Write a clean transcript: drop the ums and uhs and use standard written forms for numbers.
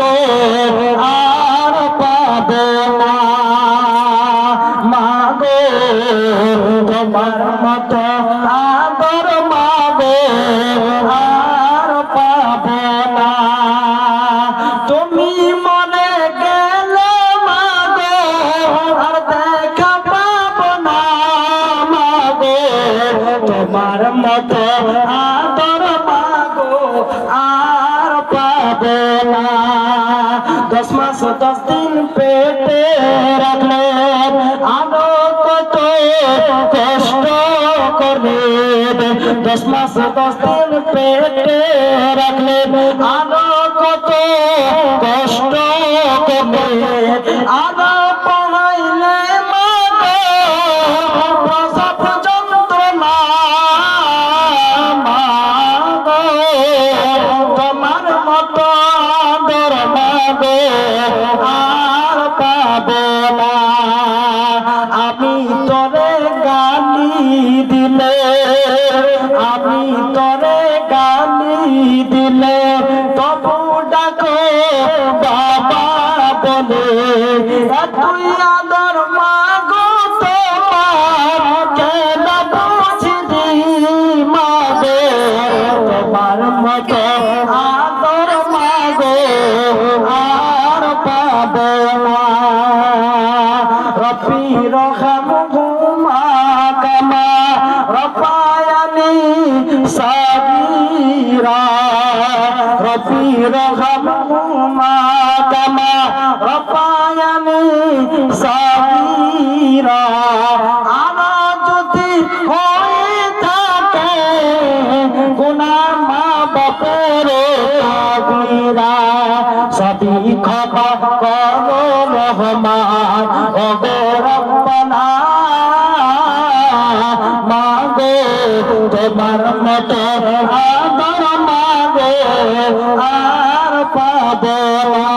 মাগো আর পাবো না মাগো তোমার মতো আদর মাগো আর পাবো না তুমি মনে গেলে মাগো আর দেখা পাবো না মাগো তোমার মতো আদর মাগো আর পাবো না 10 মাস 10 দিন পেটে রাখলে আরো কত কষ্ট করলে 10 মাস 10 দিন পেটে রাখলে আরো কত কষ্ট করলে আরো পড়াইলে মাগো প্রসব যন্ত্রণা মাগো তোমার মতো আদর মাগো আর পাবো না আমি তোরে গালি দিলে আমি তোরে গালি দিলে তবু ডাকো বাবা বলে তুই আদর মাগো তোমার কেন বুঝলি মাগো তোমার মতো আদর মাগো আর পাবো না রব্বি রহমহুমা কামা রব্বায়ানি সাগীরা রব্বি রহমহুমা কামা রব্বায়ানি সাগীরা আমার যদি হয়ে থাকে গুনাহ মা বাপের কবিরা সবই ক্ষমা করো রহমান ওগো রব্বানা মাগো তোমার মতো আদর মাগো আর পাবো না